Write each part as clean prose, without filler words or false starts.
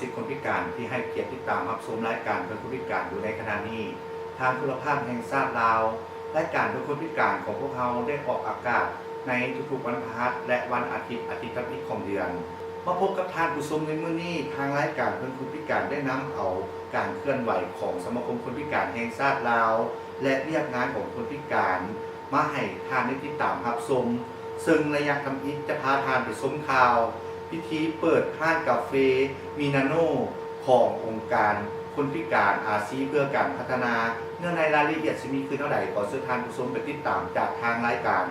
สิทธิคนพิการที่ให้เกียรติติดตามรับชมรายการเพื่อคนพิการอยู่ในขณะนี้ทางโทรภาพแห่งชาติลาวรายการเพื่อคนพิการของพวกเราได้ออกอากาศในทุกๆวันพฤหัสและวันอาทิตย์ที่ของเดือนมาพบกับท่านผู้ชมในมื้อนี้ทางรายการเพื่อคนพิการได้นำเอาการเคลื่อนไหวของสมาคมคนพิการแห่งชาติลาวและเรียกงานของคนพิการมาให้ท่านได้ติดตามรับชมซึ่งระยะทำอิฐจะพาท่านไปชมข่าวพิธีเปิดห้างกาแฟมินาโนขององค์การคนพิการอาซีเพื่อการพัฒนาเนื่องในรายละเอียดจะมีคือเท่าไหร่ขอเชิญท่านผู้ชมไปติดตามจากทางรายการ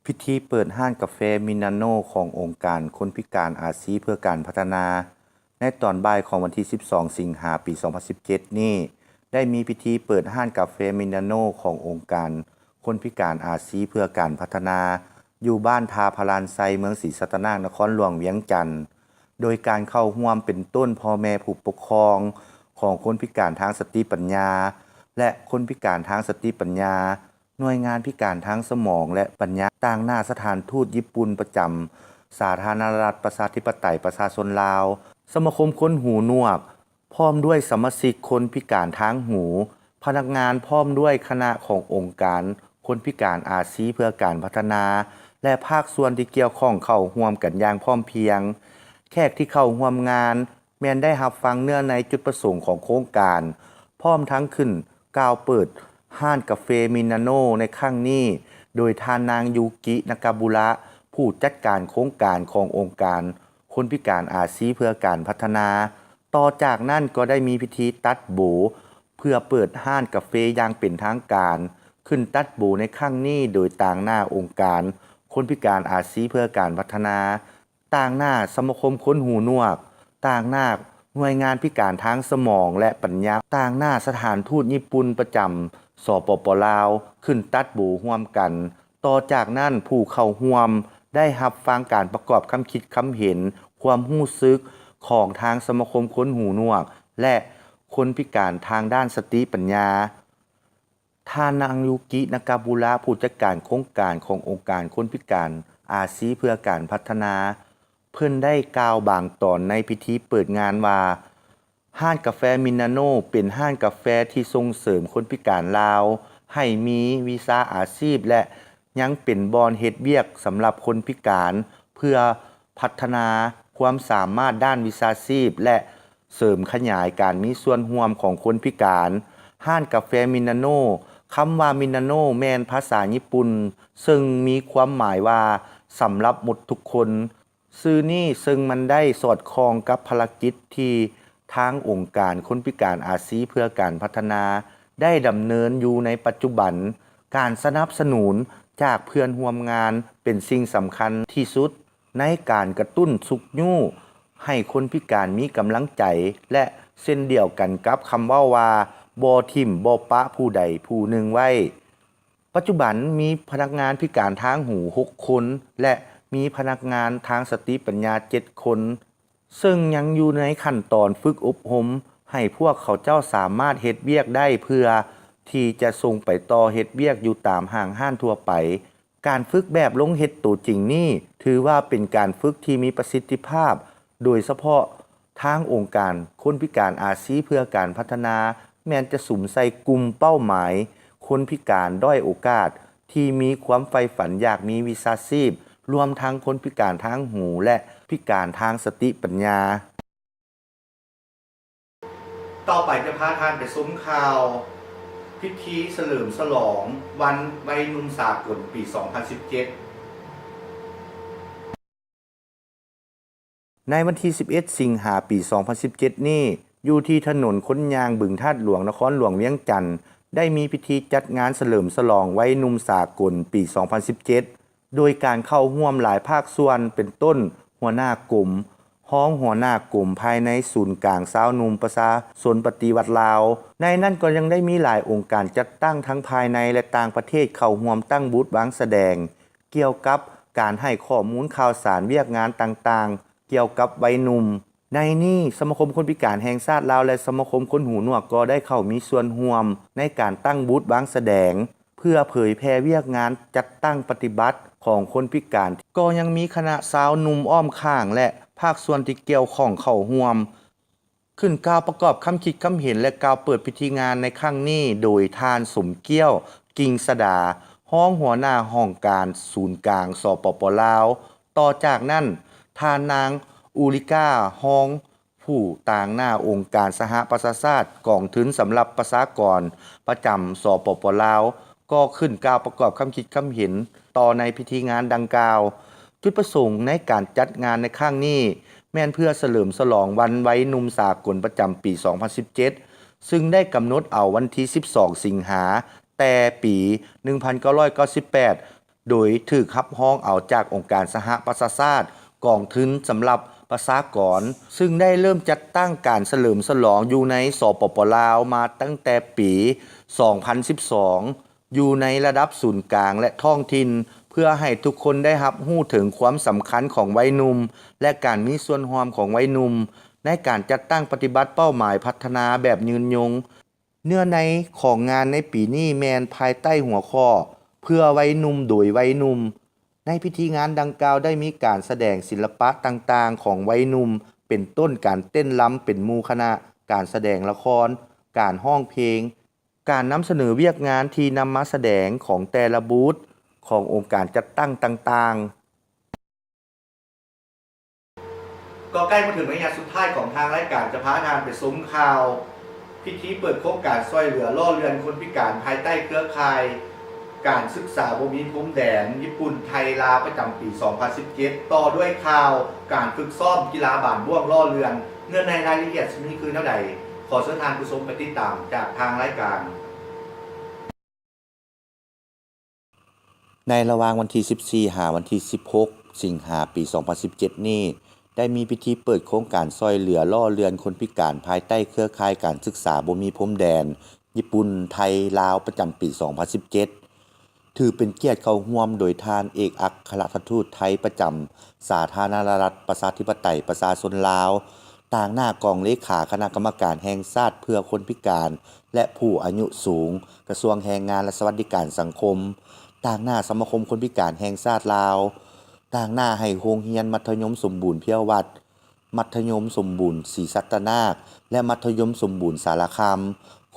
พิธีเปิดห้างกาแฟมินาโนขององค์การคนพิการอาซีเพื่อการพัฒนาในตอนบ่ายของวันที่12สิงหาคมปี2017นี้ได้มีพิธีเปิดห้างกาแฟมินาโนขององค์การคนพิการอาซีเพื่อการพัฒนาอยู่บ้านทาพลานไซเมืองศรีสัตนานครหลวงเวียงจันทน์โดยการเข้าร่วมเป็นต้นพ่อแม่ผู้ปกครองของคนพิการทางสติปัญญาและคนพิการทางสติปัญญาหน่วยงานพิการทางสมองและปัญญาต่างหน้าสถานทูตญี่ปุ่นประจำสาธารณรัฐประชาธิปไตยประชาชนลาวสมาคมคนหูหนวกพร้อมด้วยสมาชิกคนพิการทางหูพนักงานพร้อมด้วยคณะขององค์การคนพิการอาซีเพื่อการพัฒนาและภาคส่วนที่เกี่ยวข้องเข้าร่วมกันอย่างพร้อมเพรียงแขกที่เข้าร่วมงานแม้นได้รับฟังเนื้อในจุดประสงค์ของโครงการพร้อมทั้งขึ้นกล่าวเปิดห้างกาแฟมินาโนในครั้งนี้โดยท่านนางยูกินากาบุระผู้จัดการโครงการขององค์การคนพิการอาซีเพื่อการพัฒนาต่อจากนั้นก็ได้มีพิธีตัดโบเพื่อเปิดห้างกาแฟอย่างเป็นทางการขึ้นตัดโบในครั้งนี้โดยต่างหน้าองค์การคนพิการอาซีเพื่อการพัฒนาต่างหน้าสมาคมคนหูหนวกต่างหน้าหน่วยงานพิการทางสมองและปัญญาต่างหน้าสถานทูตญี่ปุ่นประจำสปป.ลาวขึ้นตัดโบร่วมกันต่อจากนั้นผู้เข้าร่วมได้รับฟังการประกอบคำคิดคำเห็นความรู้สึกของทางสมาคมคนหูหนวกและคนพิการทางด้านสติปัญญาท่านางยูกินากาบุระผู้จัดการโครงการขององค์การคนพิการอาซีเพื่อการพัฒนาเพิ่นได้กล่าวบางตอนในพิธีเปิดงานว่าห้างกาแฟมินาโนเป็นห้างกาแฟที่ส่งเสริมคนพิการลาวให้มีวีซ่าอาชีพและยังเป็นบอนเฮ็ดเวียกสำหรับคนพิการเพื่อพัฒนาความสามารถด้านวิชาชีพและเสริมขยายการมีส่วนร่วมของคนพิการห้างกาแฟมินาโนคำว่ามินาโนแม่นภาษาญี่ปุ่นซึ่งมีความหมายว่าสำหรับหมดทุกคนชื่อนี้ซึ่งมันได้สอดคล้องกับภารกิจที่ทางองค์การคนพิการอาซีเพื่อการพัฒนาได้ดำเนินอยู่ในปัจจุบันการสนับสนุนจากเพื่อนร่วมงานเป็นสิ่งสำคัญที่สุดในการกระตุ้นสุขยู่ให้คนพิการมีกำลังใจและเช่นเดียวกันกับคำว่าบ่ทิ่มบ่ปะผู้ใดผู้หนึ่งไว้ปัจจุบันมีพนักงานพิการทางหู6คนและมีพนักงานทางสติปัญญา7คนซึ่งยังอยู่ในขั้นตอนฝึกอบรมให้พวกเขาเจ้าสามารถเฮ็ดเวียกได้เพื่อที่จะส่งไปต่อเฮ็ดเวียกอยู่ตามห้างห้านทั่วไปการฝึกแบบลงเฮ็ดตัวจริงนี่ถือว่าเป็นการฝึกที่มีประสิทธิภาพโดยเฉพาะทางองค์การคนพิการอาซีเพื่อการพัฒนาแม้นจะสุมใส่กลุ่มเป้าหมายคนพิการด้อยโอกาสที่มีความใฝ่ฝันอยากมีวิชาชีพรวมทั้งคนพิการทางหูและพิการทางสติปัญญาต่อไปจะพาท่านไปซุ้มข่าวพิธีเฉลิมฉลองวันวัยหนุ่มสากลปี 2017 ในวันที่ 11 สิงหาคม ปี 2017 นี้อยู่ที่ถนนคนยางบึงธาตุหลวงนครหลวงเวียงจันทน์ได้มีพิธีจัดงานเฉลิมฉลองวัยหนุ่มสากลปี 2017 โดยการเข้าร่วมหลายภาคส่วนเป็นต้นหัวหน้ากลุ่มห้องหัวหน้ากลุ่มภายในศูนย์กลางสาวหนุ่มประชาชนปฏิวัติลาวในนั้นก็ยังได้มีหลายองค์การจัดตั้งทั้งภายในและต่างประเทศเข้าร่วมตั้งบูธวางแสดงเกี่ยวกับการให้ข้อมูลข่าวสารเวียกงานต่างๆเกี่ยวกับวัยหนุ่มในนี้สมาคมคนพิการแห่งชาติลาวและสมาคมคนหูหนวกก็ได้เข้ามีส่วนร่วมในการตั้งบูธวางแสดงเพื่อเผยแพร่เวียกงานจัดตั้งปฏิบัติของคนพิการก็ยังมีคณะสาวหนุ่มอ้อมข้างและพ ภาคส่วนที่เกี่ยวข้องเข้าร่วมขึ้นกล่าวประกอบคำคิดคำเห็นและกล่าวเปิดพิธีงานในครั้งนี้โดยท่านสมเกี้ยวกิ่งสดาห้องหัวหน้าห้องการศูนย์กลางสปป.ลาวต่อจากนั้นท่านนางอูริกาห้องผู้ต่างหน้าองค์การสหประชาชาติกองทุนสำหรับประชากรประจำสปป.ลาวก็ขึ้นกล่าวประกอบคำคิดคำเห็นต่อในพิธีงานดังกล่าวจุดประสงค์ในการจัดงานในครั้งนี้แม่นเพื่อเฉลิมฉลองวันไว้หนุ่มสากลประจำปี 2017 ซึ่งได้กำหนดเอาวันที่ 12 สิงหาแต่ปี 1998 โดยถูกรับร้องเอาจากองค์การสหประชาชาติกองทุนสำหรับประชากรซึ่งได้เริ่มจัดตั้งการเฉลิมฉลองอยู่ในสปป.ลาวมาตั้งแต่ปี 2012 อยู่ในระดับศูนย์กลางและท้องถิ่นเพื่อให้ทุกคนได้รับรู้ถึงความสำคัญของวัยหนุ่มและการมีส่วนร่วมของวัยหนุ่มในการจัดตั้งปฏิบัติเป้าหมายพัฒนาแบบยืนยงเนื้อในของงานในปีนี้แมนภายใต้หัวข้อเพื่อวัยหนุ่มโดยวัยหนุ่มในพิธีงานดังกล่าวได้มีการแสดงศิลปะต่างๆของวัยหนุ่มเป็นต้นการเต้นรำเป็นหมู่คณะการแสดงละครการร้องเพลงการนำเสนอเวียกงานที่นำมาแสดงของแต่ละบูธขององค์การจัดตั้งต่างๆก็ใกล้มาถึงระยะสุดท้ายของทางรายการจะพาทานไปซุ้มข่าวพิธีเปิดโครงการช่วยเหลือล่อเรือนคนพิการภายใต้เครือข่ายการศึกษาบ่มีพรมแดนญี่ปุ่นไทยลาวประจำปี 2017 ต่อด้วยข่าวการฝึกซ้อมกีฬาบานบ่วงล่อเรือนเนื้อในรายละเอียดนี้คือเท่าใดขอเชิญทานผู้ชมไปติดตามจากทางรายการในระหว่างวันที่ 14 หาวันที่ 16 สิงหาปี 2017 นี้ได้มีพิธีเปิดโครงการช่วยเหลือล่อเรือนคนพิการภายใต้เครือข่ายการศึกษาบ่มีพรมแดนญี่ปุ่นไทยลาวประจำปี 2017 ถือเป็นเกียรติเข้าร่วมโดยท่านเอกอัครราชทูตไทยประจำสาธารณรัฐประชาธิปไตยประชาชนลาวต่างหน้ากองเลขาคณะกรรมการแห่งชาติเพื่อคนพิการและผู้อายุสูงกระทรวงแรงงานและสวัสดิการสังคมต่างหน้าสมาคมคนพิการแห่งชาติลาวต่างหน้าให้โรงเรียนมัธยมสมบูรณ์เพียววัดมัธยมสมบูรณ์ศรีสัตนาคและมัธยมสมบูรณ์สารคาม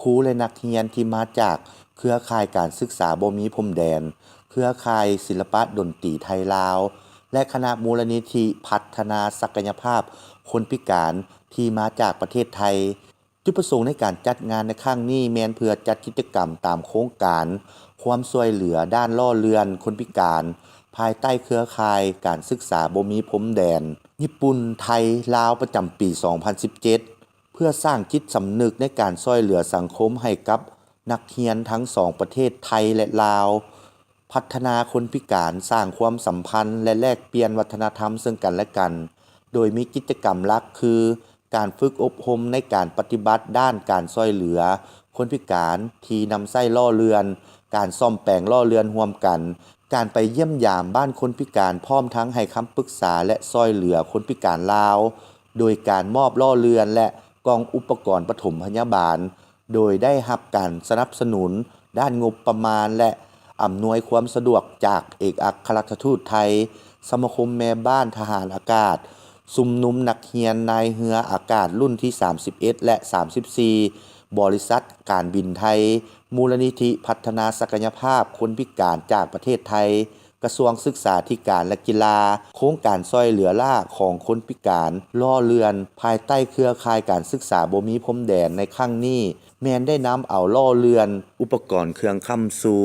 ครูและนักเรียนที่มาจากเครือข่ายการศึกษาบ่มีพรมแดนเครือข่ายศิลปะดนตรีไทยลาวและคณะมูลนิธิพัฒนาศักยภาพคนพิการที่มาจากประเทศไทยจุดประสงค์ในการจัดงานในครั้งนี้แม้นเพื่อจัดกิจกรรมตามโครงการความช่วยเหลือด้านล่อเรือนคนพิการภายใต้เครือข่ายการศึกษาบ่มีพรมแดนญี่ปุ่นไทยลาวประจำปี 2017 เพื่อสร้างจิตสำนึกในการช่วยเหลือสังคมให้กับนักเรียนทั้งสองประเทศไทยและลาวพัฒนาคนพิการสร้างความสัมพันธ์และแลกเปลี่ยนวัฒนธรรมซึ่งกันและกันโดยมีกิจกรรมหลักคือการฝึกอบรมในการปฏิบัติด้านการช่วยเหลือคนพิการที่นำไส้ล่อเรือนการซ่อมแปลงล่อเรือนร่วมกันการไปเยี่ยมยามบ้านคนพิการพร้อมทั้งให้คำปรึกษาและช่วยเหลือคนพิการลาวโดยการมอบล่อเรือนและกองอุปกรณ์ปฐมพยาบาลโดยได้รับการสนับสนุนด้านงบประมาณและอำนวยความสะดวกจากเอกอัครราชทูตไทยสมาคมแม่บ้านทหารอากาศซุมนุมนักเรียนนายเรืออากาศรุ่นที่ 31 และ 34 บริษัทการบินไทยมูลนิธิพัฒนาศักยภาพคนพิการจากประเทศไทยกระทรวงศึกษาธิการและกีฬาโครงการช่วยเหลือล่าของคนพิการล่อเรือนภายใต้เครือข่ายการศึกษาบ่มีพรมแดนในครั้งนี้แม้นได้นำเอาล่อเรือนอุปกรณ์เครื่องค้ำสู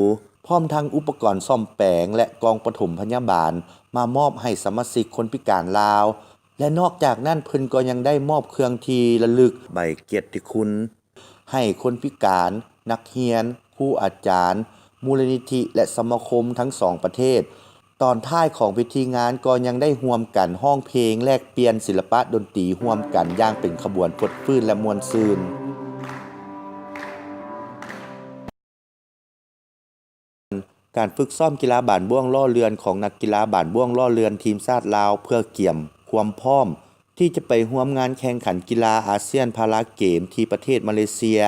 พร้อมทั้งอุปกรณ์ซ่อมแปลงและกองปฐมพยาบาลมามอบให้สมาชิกคนพิการลาวและนอกจากนั้นเพิ่นก็ยังได้มอบเครื่องที่ระลึกใบเกียรติคุณให้คนพิการนักเรียนครูอาจารย์มูลนิธิและสมาคมทั้งสองประเทศตอนท้ายของพิธีงานก็ยังได้ร่วมกันร้องเพลงแลกเปลี่ยนศิลปะดนตรีร่วมกันอย่างเป็นขบวนพดฟื้นและม่วนซื่นการฝึกซ้อมกีฬาบานบ่วงล่อเรือนของนักกีฬาบานบ่วงล่อเรือนทีมชาติลาวเพื่อเกี่ยมความพร้อมที่จะไปร่วมงานแข่งขันกีฬาอาเซียนพาราเกมที่ประเทศมาเลเซีย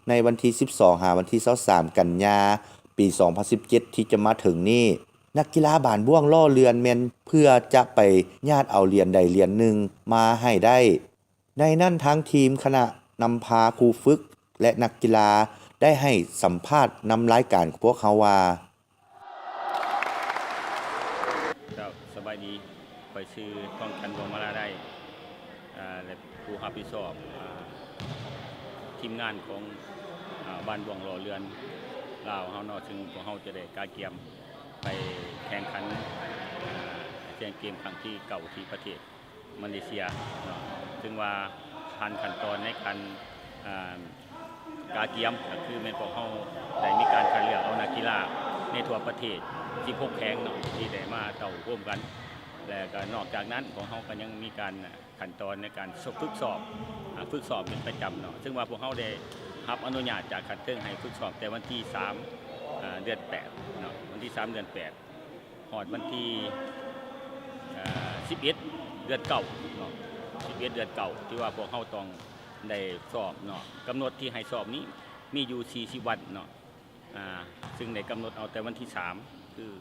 ในวันที่ 12 หาวันที่ 23 กันยาปี 2017 ที่จะมาถึงนี้ นักกีฬาบ้านบ่วงล่อเรือนแม่นเพื่อจะไปญาติเอาเหรียญใดเหรียญหนึ่งมาให้ได้ ในนั้นทั้งทีมคณะนำพาครูฝึกและนักกีฬาได้ให้สัมภาษณ์นำรายการของพวกเขาว่าสบายดีไปซื้อต้องกันวงมาลาได้และผู้รับผิดชอบทีมงานของบ้านบ่วงรอเรือนลาวเฮาเนาะซึ่งพวกเฮาจะได้การเกียมไปแข่งขันเกมครั้งที่เก่าที่ประเทศมาเลเซียเนาะซึ่งว่าผ่านขั้นตอนในการการเกียมก็คือแม่นพวกเฮาได้มีการคัดเลือกเอานักกีฬาในทั่วประเทศ16แข่งเนาะที่ได้มาเต่าร่วมกันและก็นอกจากนั้นของเฮาก็ยังมีการขั้นตอนในการฝึกสอบเป็นประจำเนาะซึ่งว่าพวกเฮาได้รับอนุญาตจากคัดเลือกให้ฝึกสอบแต่วันที่3เดือน8เนาะวันที่3เดือน8ฮอดวันที่11เดือน9เนาะ11เดือน9ที่ว่าพวกเฮาต้องได้สอบเนาะกำหนดที่ให้สอบนี้มีอยู่40วันเนาะซึ่งได้กำหนดเอาแต่วันที่3คือ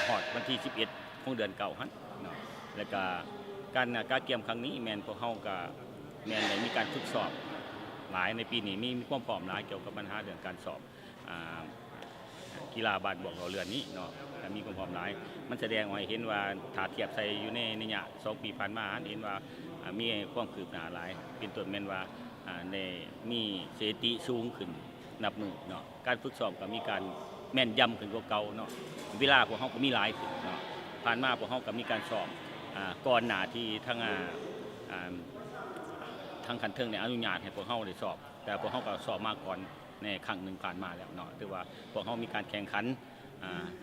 ฮอดวันที่11ของเดือน9หั่นเนาะแล้วก็การเกียมครั้งนี้แม่นพวกเฮาก็แม่นได้มีการฝึกสอบหลายในปีนี้มีความพร้อมหลายเกี่ยวกับปัญหาเรื่องการสอบกีฬาบ้านบ่วงรอเรือนนี้เนาะมีความพร้อมหลายมันแสดงให้เห็นว่าถ้าเทียบใส่อยู่ในระยะ2ปีผ่านมาเห็นว่ามีความคืบหน้าหลายเป็นต้นแม่นว่าในมีสถิติสูงขึ้นนับมือเนาะการฝึกซ้อมก็มีการแม่นยำขึ้นกว่าเก่าเนาะเวลาพวกเฮาก็มีหลายขึ้นเนาะผ่านมาพวกเฮาก็มีการสอบก่อนหน้าที่ทั้งคันเทิงในอนุญาตให้พวกเฮาได้สอบแต่พวกเฮาก็สอบมาก่อนในครั้งหนึ่งผ่านมาแล้วเนาะถือว่าพวกเฮามีการแข่งขัน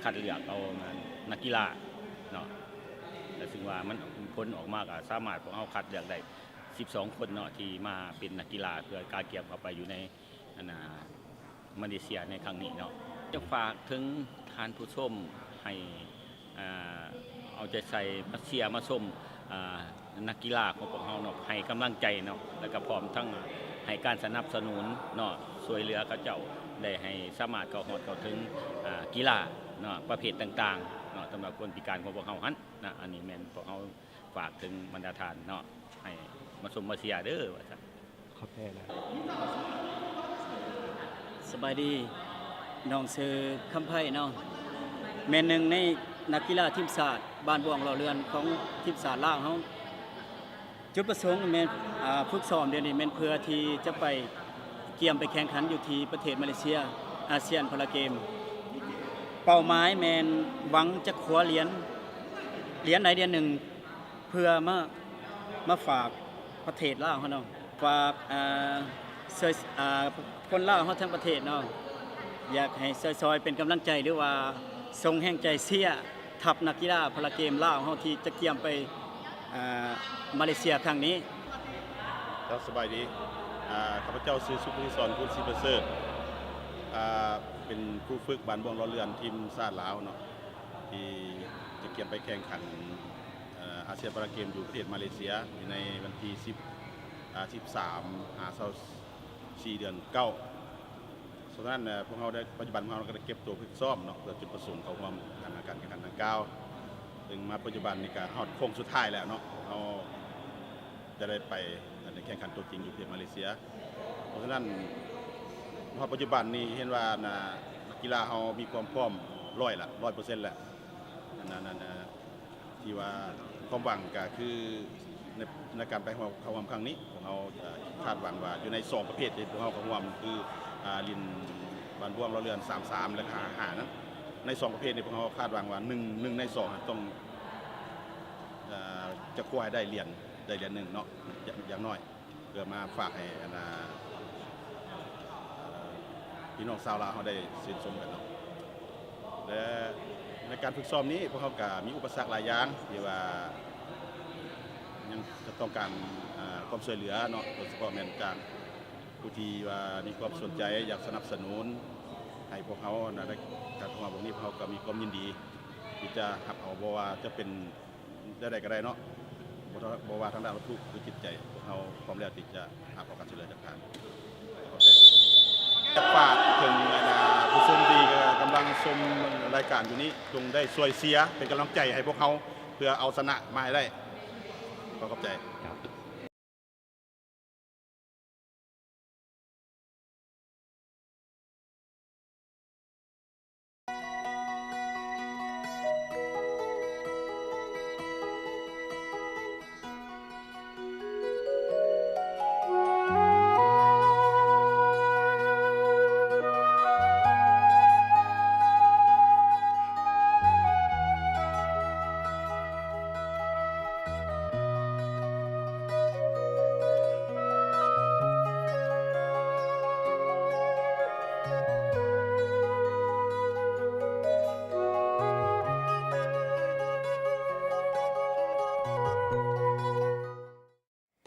คัดเลือกเอานักกีฬาเนาะแต่ซึ่งว่ามันผลออกมาก็สามารถพวกเฮาคัดเลือกได้12คนเนาะที่มาเป็นนักกีฬาเพื่อการเก็บเข้าไปอยู่ในมาเลเซียในครั้งนี้เนาะจะฝากถึงทานผู้ชมให้เอาใจใส่มาเชียร์มาชมนักกีฬาของพวกเราเนาะให้กำลังใจเนาะแล้วก็พร้อมทั้งให้การสนับสนุนเนาะช่วยเหลือเขาเจ้าได้ให้สามารถเข้าถึงกีฬาเนาะประเภทต่างๆเนาะสำหรับคนพิการของพวกเราหันนะอันนี้แม่นพวกเราฝากถึงบรรดาทานเนาะให้มาชมมาเชียร์เด้อว่าซั่นขอบคุณนะสบายดีน้องชื่อคำไพ่เนาะแม่นหนึ่งในนักกีฬาทีมชาติบ้านบ่วงรอเรือนของทีมชาติลาวเฮาจุดประสงค์แม่นฝึกซ้อมเดี๋ยวนี้แม่นเพื่อที่จะไปเกี่ยมไปแข่งขันอยู่ที่ประเทศมาเลเซียอาเซียนพาราเกมเป้าหมายแม่นหวังจะคว้าเหรียญใดเหรียญหนึ่งเพื่อมาฝากประเทศลาวเฮาเนาะฝากคนลาวเฮาทั้งประเทศเนาะอยากให้ซอยเป็นกำลังใจหรือว่าทรงแห่งใจเสียทัพนักกีฬาพาราเกมลาวเฮาที่จะเกี่ยมไปมาเลเซียครั้งนี้สบายดีข้าพเจ้าชื่อสุภศรคุณศรีประเสริฐเป็นครูฝึกบ้านบ่วงรอเรือนทีมชาติลาวเนาะที่จะเกี่ยมไปแข่งขันอาเซียนพาราเกมอยู่ประเทศมาเลเซียในวันที่13 เดือน9ส่วนนั้นพวกเราได้ปัจจุบันพวกเราก็ได้เก็บตัวฝึกซ้อมเนาะเพื่อจุดประสงค์ของการแข่งขันดังกล่าวถึงมาปัจจุบันนี่ก็ฮอดโค้งสุดท้ายแล้วเนาะเราจะได้ไปแข่งขันตัวจริงอยู่ที่มาเลเซียเพราะฉะนั้นพอปัจจุบันนี้เห็นว่านักกีฬาเรามีความพร้อม100%แล้วนั่นที่ว่าความหวังก็คือในการไปเข้าร่วมครั้งนี้ของเราคาดหวังว่าอยู่ใน2ประเภทที่พวกเราเข้าร่วมคือลินบ้านบ่วงรอเรือน33และ5นั้นใน2ประเภทนี้พวกเราคาดหวังว่า1ใน2ต้องจะคว้าได้เหรียญหนึ่งเนาะอย่างน้อยเพื่อมาฝากให้พี่น้องชาวลาวเขาได้ชื่นชมกันเนาะและในการฝึกซ้อมนี้พวกเขาก็มีอุปสรรคหลายอย่างที่ว่ายังจะต้องการความช่วยเหลือเนาะโดยเฉพาะแม่นการผู้ที่ว่ามีความสนใจอยากสนับสนุนให้พวกเขาในการทำงานพวกนี้พวกเขาก็มีความยินดีที่จะหับเอาบ่ว่าจะเป็นได้ก็ได้เนาะบ่ว่าทางด้านวัตถุหรือจิตใจพวกเขาพร้อมแล้วที่จะหับเอาการช่วยเหลือจากทางจะฝากถึงผู้ชมที่กำลัง ชมรายการอยู่นี้จงได้ช่วยเสียเป็นกำลังใจให้พวกเขาเพื่อเอาชนะมาให้ได้ขอบใจ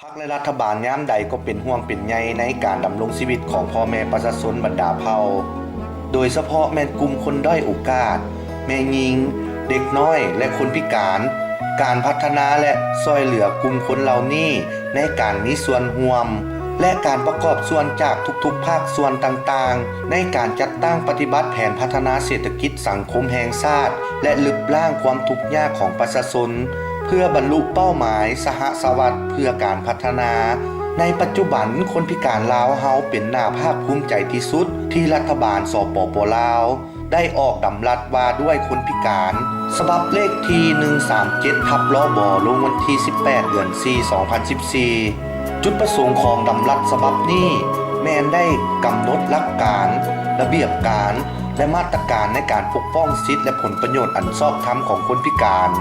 พรรคและรัฐบาลยามใดก็เป็นห่วงเป็นใยในการดำรงชีวิตของพ่อแม่ประชาชนบรรดาเผ่าโดยเฉพาะแม่นกลุ่มคนด้อยโอกาสแม่หญิงเด็กน้อยและคนพิการการพัฒนาและช่วยเหลือกลุ่มคนเหล่านี้ในการมีส่วนร่วมและการประกอบส่วนจากทุกๆภาคส่วนต่างๆในการจัดตั้งปฏิบัติแผนพัฒนาเศรษฐกิจสังคมแห่งชาติและลดล้างความทุกข์ยากของประชาชนเพื่อบรรลุเป้าหมายสหสวัสดิ์เพื่อการพัฒนาในปัจจุบันคนพิการลาวเฮาเป็นน่าภาคภูมิใจที่สุดที่รัฐบาลสปป.ลาวได้ออกดำรัสว่าด้วยคนพิการฉบับเลขที่137/ลบลงวันที่18 เดือน 4 2014จุดประสงค์ของดำรัสฉบับนี้แม้นได้กำหนดหลักการระเบียบการและมาตรการในการปกป้องสิทธิและผลประโยชน์อันชอบธรรมของคนพิการ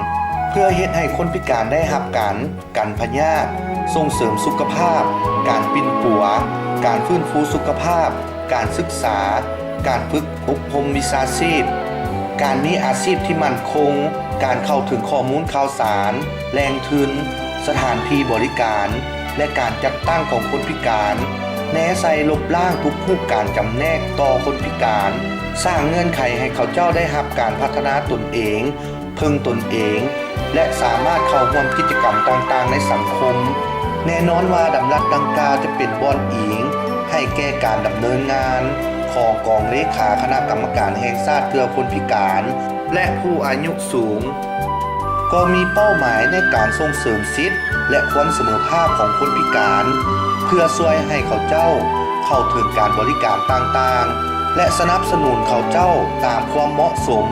เพื่อเฮ็ดให้คนพิการได้รับการพยาธิส่งเสริมสุขภาพการปิ้นปัวการฟื้นฟูสุขภาพการศึกษาการฝึกอบรมวิชาชีพการมีอาชีพที่มั่นคงการเข้าถึงข้อมูลข่าวสารแหล่งทุนสถานที่บริการและการจัดตั้งของคนพิการแนะใส่ลบล้างทุกรูปการจำแนกต่อคนพิการสร้างเงื่อนไขให้เขาเจ้าได้รับการพัฒนาตนเองพึ่งตนเองและสามารถเข้าร่วมกิจกรรมต่างๆในสังคมแน่นอนว่าดำรัสดังกล่าวจะเป็นบ่อนอิงให้แก่การดำเนินงานของกองเลขาคณะกรรมการแห่งชาติเพื่อคนพิการและผู้อายุสูงก็มีเป้าหมายในการส่งเสริมสิทธิและความเสมอภาคของคนพิการเพื่อช่วยให้เขาเจ้าเข้าถึงการบริการต่างๆและสนับสนุนเขาเจ้าตามความเหมาะสม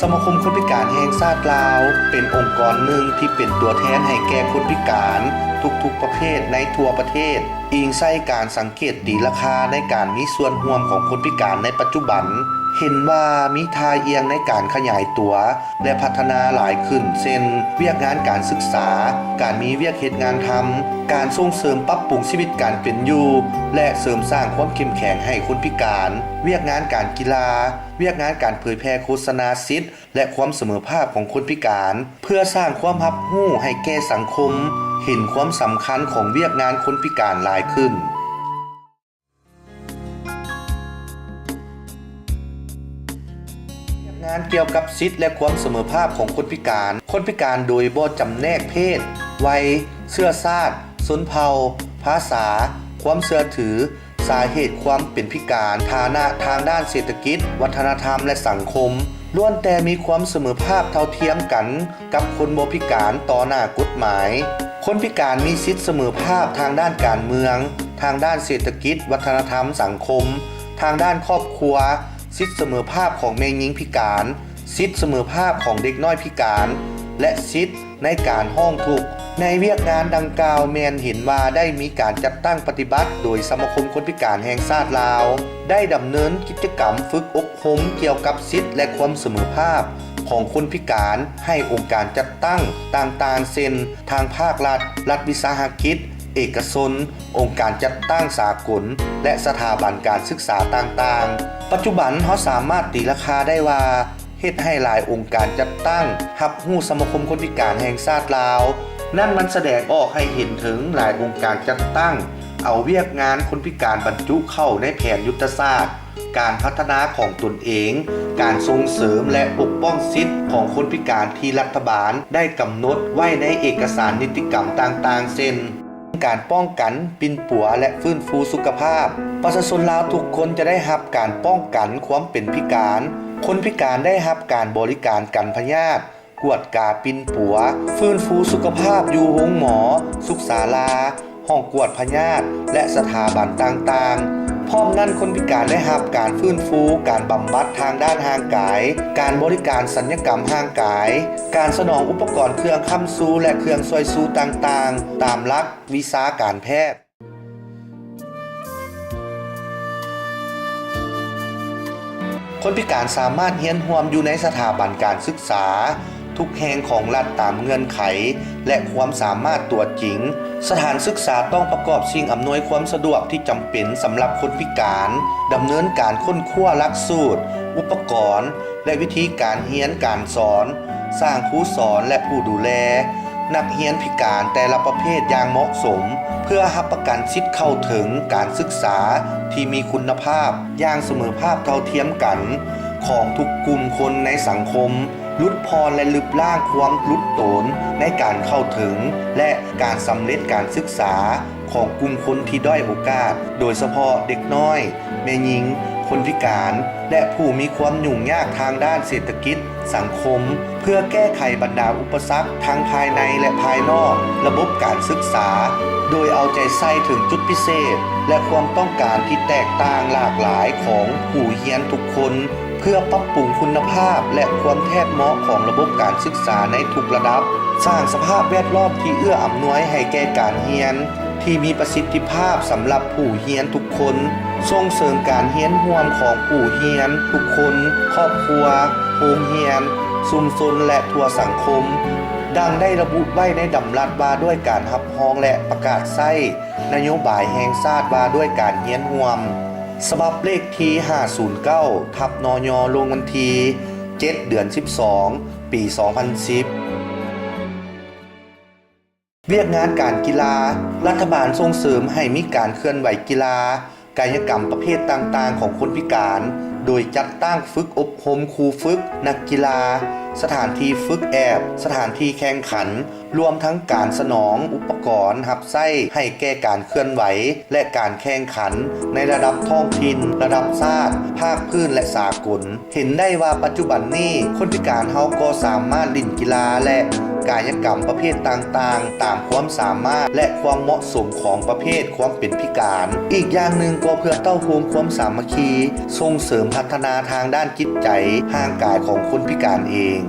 สมาคมคนพิการแห่งชาติลาวเป็นองค์กรหนึ่งที่เป็นตัวแทนให้แก่คนพิการทุกๆประเภทในทั่วประเทศอิงใส่การสังเกตตีราคาในการมีส่วนร่วมของคนพิการในปัจจุบันเห็นว่ามีท่าเอียงในการขยายตัวและพัฒนาหลายขึ้นเช่นเวียกงานการศึกษาการมีเวียกเหตุงานทำการส่งเสริมปรับปรุงชีวิตการเป็นอยู่และเสริมสร้างความเข้มแข็งให้คนพิการเวียกงานการกีฬาเวียกงานการเผยแพร่โฆษณาสิทธิและความเสมอภาคของคนพิการเพื่อสร้างความรับรู้ให้แก่สังคมเห็นความสำคัญของเวียกงานคนพิการหลายขึ้นงานเกี่ยวกับสิทธิและความเสมอภาคของคนพิการโดยบ่จำแนกเพศวัยเชื้อชาติชนเผ่าภาษาความเชื่อถือสาเหตุความเป็นพิการฐานะทางด้านเศรษฐกิจวัฒนธรรมและสังคมล้วนแต่มีความเสมอภาคเท่าเทียมกันกับคนบ่พิการต่อหน้ากฎหมายคนพิการมีสิทธิเสมอภาคทางด้านการเมืองทางด้านเศรษฐกิจวัฒนธรรมสังคมทางด้านครอบครัวสิทธิเสมอภาพของแม่หญิงพิการสิทธิเสมอภาพของเด็กน้อยพิการและสิทธิในการห้องทุกข์ในเวียกงานดังกล่าวแมนเห็นว่าได้มีการจัดตั้งปฏิบัติโดยสมาคมคนพิการแห่งชาติลาวได้ดำเนินกิจกรรมฝึกอบรมเกี่ยวกับสิทธิและความเสมอภาพของคนพิการให้องค์การจัดตั้งต่างๆเช่นทางภาครัฐวิสาหกิจเอกชนองค์การจัดตั้งสากลและสถาบันการศึกษาต่างๆปัจจุบันเราสามารถตีราคาได้ว่าเฮ็ดให้หลายองค์การจัดตั้งรับรู้สมาคมคนพิการแห่งชาติลาวนั่นมันแสดงออกให้เห็นถึงหลายองค์การจัดตั้งเอาเวียกงานคนพิการบรรจุเข้าในแผนยุทธศาสตร์การพัฒนาของตนเองการส่งเสริมและปกป้องสิทธิของคนพิการที่รัฐบาลได้กำหนดไว้ในเอกสารนิติกรรมต่างๆเช่นการป้องกันปิ้นปัวและฟื้นฟูสุขภาพประชาชนลาวทุกคนจะได้รับการป้องกันความเป็นพิการ คนพิการได้รับการบริการกันพยาธิกวดกาปินปัวฟื้นฟูสุขภาพอยู่โรงหมอสุขศาลาห้องกวดพยาธิและสถาบันต่างๆพร้อมนั้นคนพิการได้รับการฟื้นฟูการบำบัดทางด้านร่างกายการบริการศัลยกรรมร่างกายการสนองอุปกรณ์เครื่องค้ำซูและเครื่องช่วยซูต่างๆตามหลักวิชาการแพทย์คนพิการสามารถเรียนร่วมอยู่ในสถาบันการศึกษาทุกแห่งของรัฐตามเงื่อนไขและความสามารถตัวจริงสถานศึกษาต้องประกอบสิ่งอำนวยความสะดวกที่จำเป็นสำหรับคนพิการดำเนินการค้นคว้าหลักสูตรอุปกรณ์และวิธีการเรียนการสอนสร้างผู้สอนและผู้ดูแลนักเรียนพิการแต่ละประเภทอย่างเหมาะสมเพื่อรับประกันสิทธิ์เข้าถึงการศึกษาที่มีคุณภาพอย่างเสมอภาคเท่าเทียมกันของทุกกลุ่มคนในสังคมลุดพรและลึบล่างความลุดโตนในการเข้าถึงและการสำเร็จการศึกษาของกลุ่มคนที่ด้อยโอกาสโดยเฉพาะเด็กน้อยแม่หญิงคนพิการและผู้มีความยุ่งยากทางด้านเศรษฐกิจสังคมเพื่อแก้ไขบรรดาอุปสรรคทั้งภายในและภายนอกระบบการศึกษาโดยเอาใจใส่ถึงจุดพิเศษและความต้องการที่แตกต่างหลากหลายของผู้เรียนทุกคนเพื่อปรับปรุงคุณภาพและความแทบเหมาะของระบบการศึกษาในทุกระดับสร้างสภาพแวดล้อมที่เอื้ออำนวยให้แก่การเรียนที่มีประสิทธิภาพสำหรับผู้เรียนทุกคนส่งเสริมการเรียนร่วมของผู้เรียนทุกคนครอบครัวโรงเรียนชุมชนและทั่วสังคมดังได้ระบุไว้ในดำรัสว่าด้วยการรับรองและประกาศใช้นโยบายแห่งชาติว่าด้วยการเรียนร่วมฉบับเลขที่509/นย.ลงวันที่7 เดือน 12 ปี 2010เวียกงานการกีฬารัฐบาลส่งเสริมให้มีการเคลื่อนไหวกีฬากายกรรมประเภทต่างๆของคนพิการโดยจัดตั้งฝึกอบรมครูฝึกนักกีฬาสถานที่ฝึกแอบสถานที่แข่งขันรวมทั้งการสนองอุปกรณ์รับใช้ให้แก่การเคลื่อนไหวและการแข่งขันในระดับท้องถิ่นระดับชาติภาคพื้นและสากลเห็นได้ว่าปัจจุบันนี้คนพิการเฮาก็สามารถเล่นกีฬาและกายกรรมประเภทต่างๆตามความสามารถและความเหมาะสมของประเภทความเป็นพิการอีกอย่างหนึ่งก็เพื่อเต้าโฮมความสามัคคีส่งเสริมพัฒนาทางด้านจิตใจร่างกายของคนพิการเอง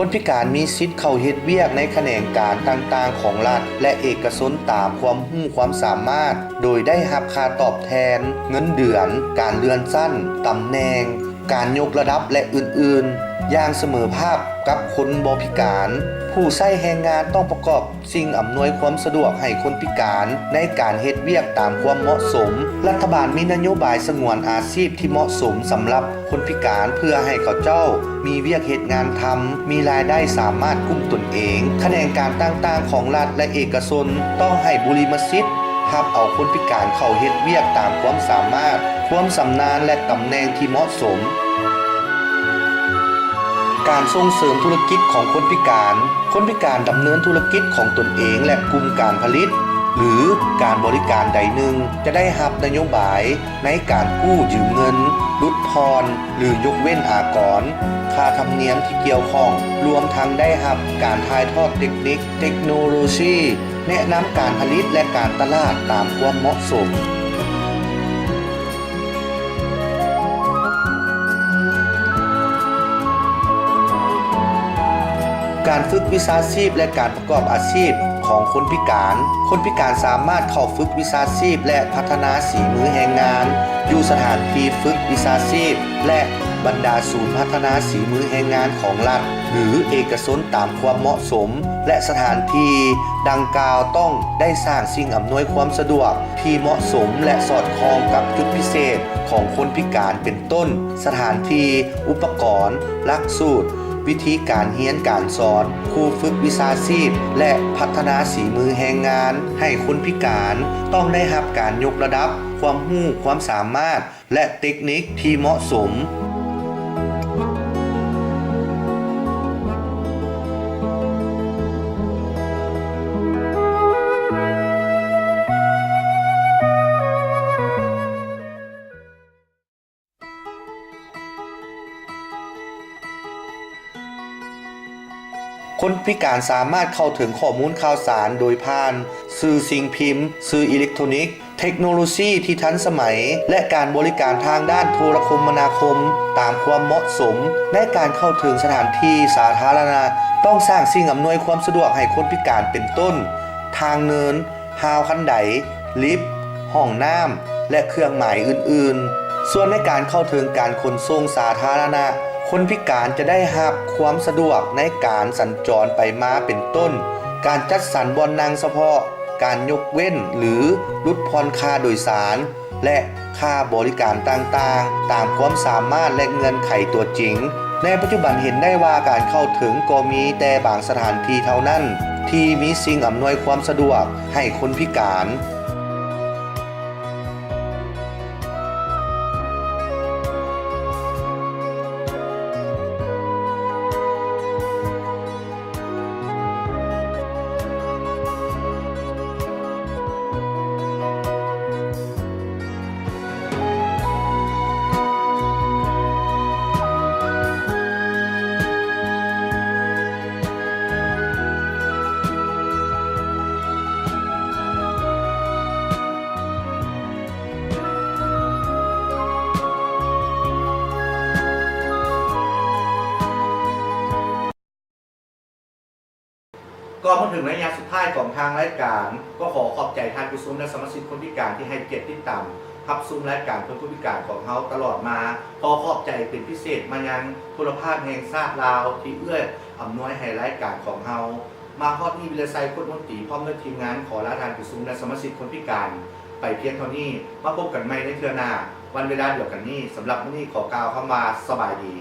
คนพิการมีสิทธิ์เข้าเฮ็ดเวียกในแขนงการต่างๆของรัฐและเอกชนตามความรู้ความสามารถโดยได้รับค่าตอบแทนเงินเดือนการเลื่อนชั้นตำแหน่งการยกระดับและอื่นๆอย่างเสมอภาคกับคนบ่พิการผู้ใช้แรงงานต้องประกอบสิ่งอำนวยความสะดวกให้คนพิการในการเฮ็ดเวียกตามความเหมาะสมรัฐบาลมีนโยบายสงวนอาชีพที่เหมาะสมสำหรับคนพิการเพื่อให้เขาเจ้ามีเวียกเฮ็ดงานทำมีรายได้สามารถกุ้มตนเองแขนงการต่างๆของรัฐและเอกชนต้องให้บุริมสิทธิ์รับเอาคนพิการเข้าเฮ็ดเวียกตามความสามารถความชำนาญและตำแหน่งที่เหมาะสมการส่งเสริมธุรกิจของคนพิการคนพิการดำเนินธุรกิจของตนเองและกลุ่มการผลิตหรือการบริการใดหนึ่งจะได้รับนโยบายในการกู้ยืมเงินลดพรหรือยกเว้นอากรค่าธรรมเนียมที่เกี่ยวข้องรวมทั้งได้รับการถ่ายทอดเทคนิคเทคโนโลยีแนะนำการผลิตและการตลาดตามความเหมาะสมการฝึกวิชาชีพและการประกอบอาชีพของคนพิการสามารถเข้าฝึกวิชาชีพและพัฒนาฝีมือแรงงานอยู่สถานที่ฝึกวิชาชีพและบ บรรดาศูนย์พัฒนาฝีมือแรงงานของรัฐหรือเอกชนตามความเหมาะสมและสถานที่ดังกล่าวต้องได้สร้างสิ่งอำนวยความสะดวกที่เหมาะสมและสอดคล้องกับจุดพิเศษของคนพิการเป็นต้นสถานที่อุปกรณ์หลักสูตรวิธีการเรียนการสอนครูฝึกวิชาชีพและพัฒนาฝีมือแรงงานให้คนพิการต้องได้รับการยกระดับความรู้ความสามารถและเทคนิคที่เหมาะสมคนพิการสามารถเข้าถึงข้อมูลข่าวสารโดยผ่านสื่อสิ่งพิมพ์สื่ออิเล็กทรอนิกส์เทคโนโลยีที่ทันสมัยและการบริการทางด้านโทรคมนาคมตามความเหมาะสมและการเข้าถึงสถานที่สาธารณะต้องสร้างสิ่งอำนวยความสะดวกให้คนพิการเป็นต้นทางเนินฮาวคันไดลิฟต์ห้องน้ำและเครื่องหมายอื่นๆส่วนในการเข้าถึงการขนส่งสาธารณะคนพิการจะได้รับความสะดวกในการสัญจรไปมาเป็นต้นการจัดสรรบ่อนนั่งเฉพาะการยกเว้นหรือลดผ่อนค่าโดยสารและค่าบริการต่างๆตามความสามารถและเงื่อนไขตัวจริงในปัจจุบันเห็นได้ว่าการเข้าถึงก็มีแต่บางสถานที่เท่านั้นที่มีสิ่งอำนวยความสะดวกให้คนพิการก่อนมาถึงระยะสุดท้ายของทางรายการก็ขอขอบใจท่านผู้ชมและสมาชิกคนพิการที่ให้เกียรติติดตามรับชมรายการเพื่อผู้พิการของเขาตลอดมาขอขอบใจเป็นพิเศษมายังโทรภาพแห่งชาติลาวที่เอื้ออำนวยให้รายการของเรามาฮอดนี้วิเลไซโคตรมนตรีพร้อมด้วยทีมงานขอลาท่านผู้ชมและสมาชิกคนพิการไปเพียงเท่านี้มาพบกันใหม่ในเทื่อหน้าวันเวลาเดียวกันนี้สำหรับวันนี้ขอกล่าวคำว่าสบายดี